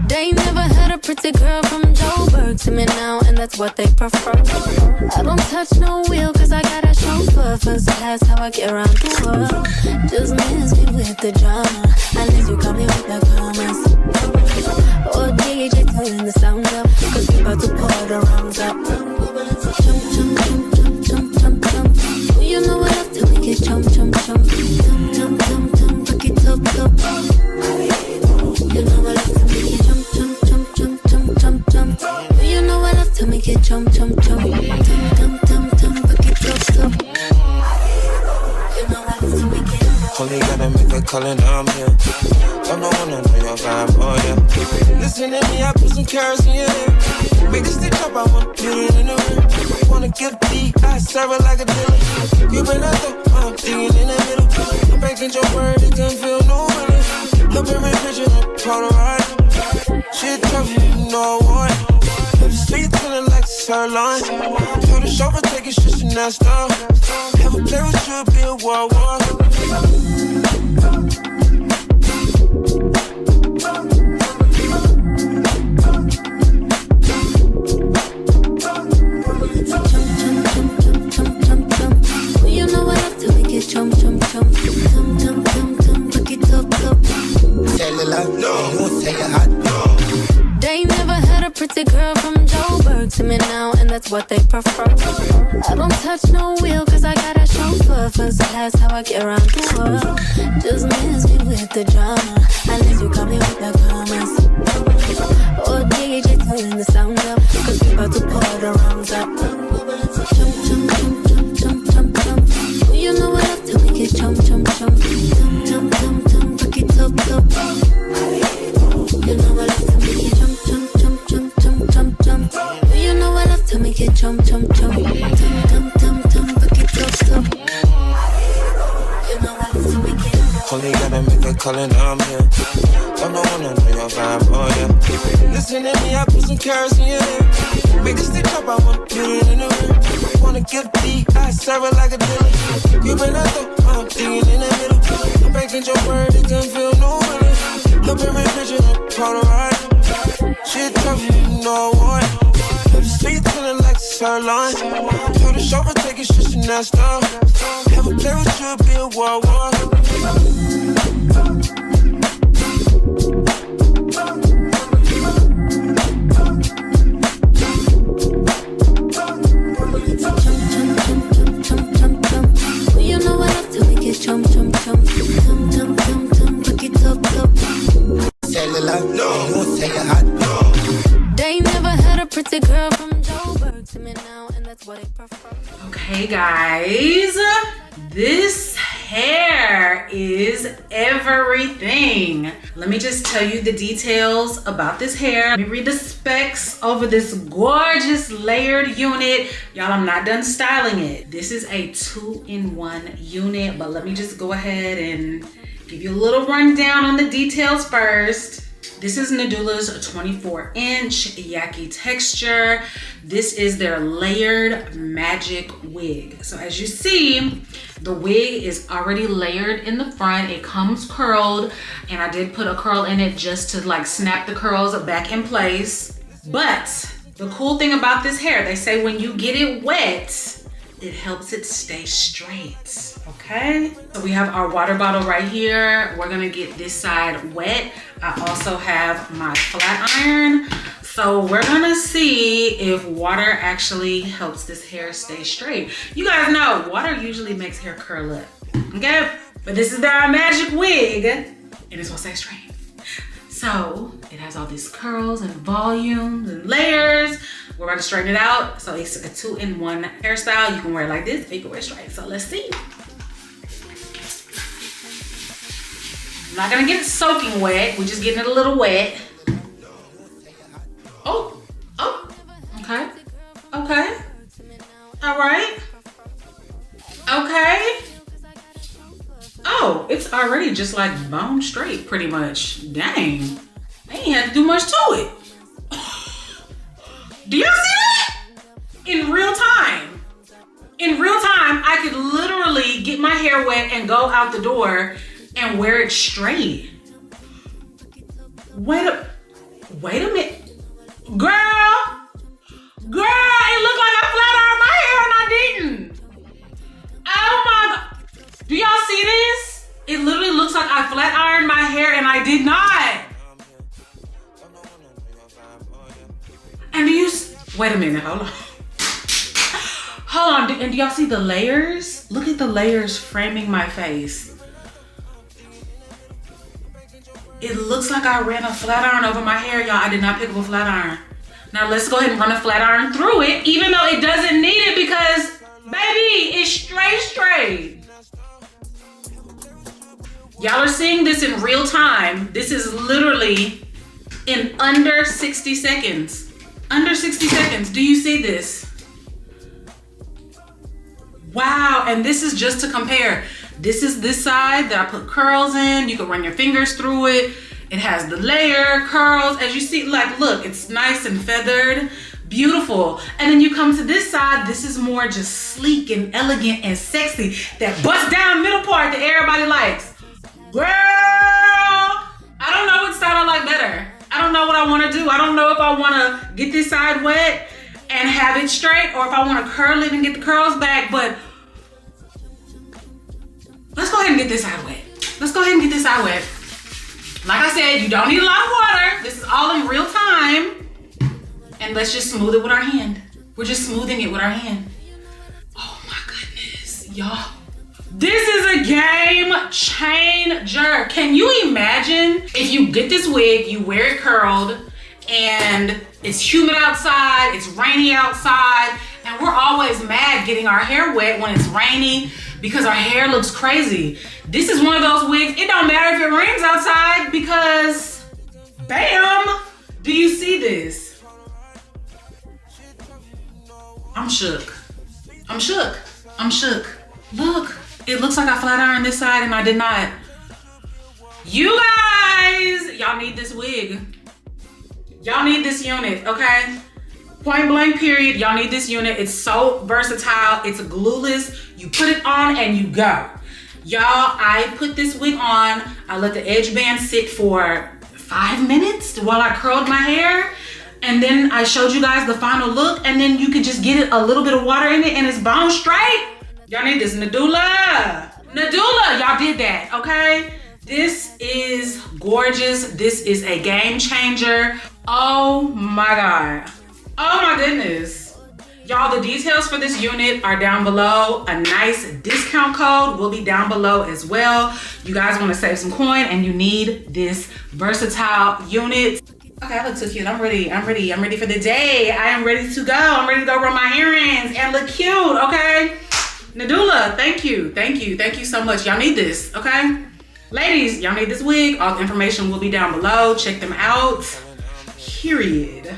They never had a pretty girl from Joburg to me now, and that's what they prefer. I don't touch no wheel cause I got a chauffeur, so that's how I get around the world. Just miss me with the drama, unless you come in with the comments. Or DJ turn the sound up, cause we about to pour the rounds up. Jump, jump, jump, jump, jump, jump, jump. Oh, you know what up to make it jump, jump, jump. Jump, jump, jump, jump, fuck it up, up. You know what up to make it jump, jump, jump, jump, jump, jump, jump. Oh, you know what up to make it jump, jump, jump. Jump, jump, jump, jump, fuck it up, up. You know what up to make it. Only gotta make a call and I'm here. I'm the one to know your vibe, oh yeah. Listen to me, I put some carrots in your hair. Make a stick up, I wanna put it in the ring. Wanna give deep, I serve it like a dealer. You been out there, I'm digging in the middle. I'm breaking your word, it can feel no winner. Look every picture, I'm polarized. Shit tough, you know what? Have the street feeling like sirloin. Tell the chauffeur, take it, shit, you not stop. Have a play with you, be a war. Jump, jump, jump, jump, jump, jump, jump, fuck it up, up. They never had a pretty girl from Joburg to me now, and that's what they prefer. I don't touch no wheel cause I got a chauffeur, so that's how I get around the world. Just miss me with the drama, unless you come in with the comments. Or DJ turn the sound up, cause we about to pour the rounds up. Jump, jump, jump, jump, jump, jump, jump. Oh, you know what up to make it jump, jump, jump. Jump, jump, jump, jump, fuck it up, up. You know what up to make it jump, jump, jump, jump, jump, jump, jump. Oh, you know what up to make it jump, jump, jump. Jump, jump, jump, jump, fuck it up, up. You know what up to make it. Only gotta make a call and I'm here. I'm the one to know your vibe, oh yeah. Listen to me, I put some carrots in your hair. Make a stick up, I wanna put it in the ring. Wanna give deep, I serve it like a dealer. You been out there, I'm digging in the middle. I'm breaking your word, it can feel no winner. Look every picture, I'm polarized. Shit tough, you know what? Have the street feeling like sirloin. Tell the chauffeur, take it, shit, you not stop. Have a play with you, be a war. Jump, jump, jump, jump, jump, jump, jump, fuck it up, up. They never had a pretty girl from Joburg to me now, and that's what they prefer. Okay, guys, this hair is everything. Let me just tell you the details about this hair. Let me read the specs over this gorgeous layered unit. Y'all, I'm not done styling it. This is a 2-in-1 unit, but let me just go ahead and give you a little rundown on the details first. This is Nadula's 24-inch Yaki texture. This is their layered magic wig. So as you see, the wig is already layered in the front. It comes curled, and I did put a curl in it just to like snap the curls back in place. But the cool thing about this hair, they say when you get it wet, it helps it stay straight, okay? So we have our water bottle right here. We're gonna get this side wet. I also have my flat iron. So we're gonna see if water actually helps this hair stay straight. You guys know, water usually makes hair curl up, okay? But this is our magic wig, and it's gonna stay straight. So it has all these curls and volumes and layers. We're about to straighten it out. So it's a 2-in-1 hairstyle. You can wear it like this, or you can wear it straight. So let's see. I'm not gonna get it soaking wet. We're just getting it a little wet. Oh, okay, okay. All right, okay. Oh, it's already just like bone straight pretty much. Dang, I ain't had to do much to it. Do y'all see that? In real time. In real time, I could literally get my hair wet and go out the door and wear it straight. Wait a minute. Girl, it looked like I flat ironed my hair and I didn't. Oh my God. Do y'all see this? It literally looks like I flat ironed my hair and I did not. And do you, wait a minute, hold on. Hold on, and do y'all see the layers? Look at the layers framing my face. It looks like I ran a flat iron over my hair, y'all. I did not pick up a flat iron. Now let's go ahead and run a flat iron through it, even though it doesn't need it because, baby, it's straight. Y'all are seeing this in real time. This is literally in under 60 seconds. Under 60 seconds. Do you see this? Wow, and this is just to compare. This is this side that I put curls in. You can run your fingers through it. It has the layer, curls. As you see, like, look, it's nice and feathered, beautiful. And then you come to this side, this is more just sleek and elegant and sexy. That bust down middle part that everybody likes. Girl, I don't know what style I like better. I don't know what I want to do. I don't know if I want to get this side wet and have it straight, or if I want to curl it and get the curls back, but let's go ahead and get this side wet. Let's go ahead and get this side wet. Like I said, you don't need a lot of water. This is all in real time. And let's just smooth it with our hand. We're just smoothing it with our hand. Oh my goodness, y'all. This is a game changer. Can you imagine if you get this wig, you wear it curled, and it's humid outside, it's rainy outside, and we're always mad getting our hair wet when it's rainy because our hair looks crazy. This is one of those wigs, it don't matter if it rains outside because, bam! Do you see this? I'm shook. Look, it looks like I flat ironed this side and I did not. You guys, y'all need this wig. Y'all need this unit, okay? Point blank period, y'all need this unit. It's so versatile. It's glueless. You put it on and you go. Y'all, I put this wig on. I let the edge band sit for 5 minutes while I curled my hair. And then I showed you guys the final look, and then you could just get it a little bit of water in it and it's bone straight. Y'all need this Nadula. Y'all did that, okay? This is gorgeous. This is a game changer. Oh my God. Oh my goodness. Y'all, the details for this unit are down below. A nice discount code will be down below as well. You guys want to save some coin and you need this versatile unit. Okay, I look so cute. I'm ready for the day. I am ready to go. I'm ready to go run my errands and look cute, okay? Nadula, thank you so much. Y'all need this, okay? Ladies, y'all need this wig. All the information will be down below. Check them out. Period.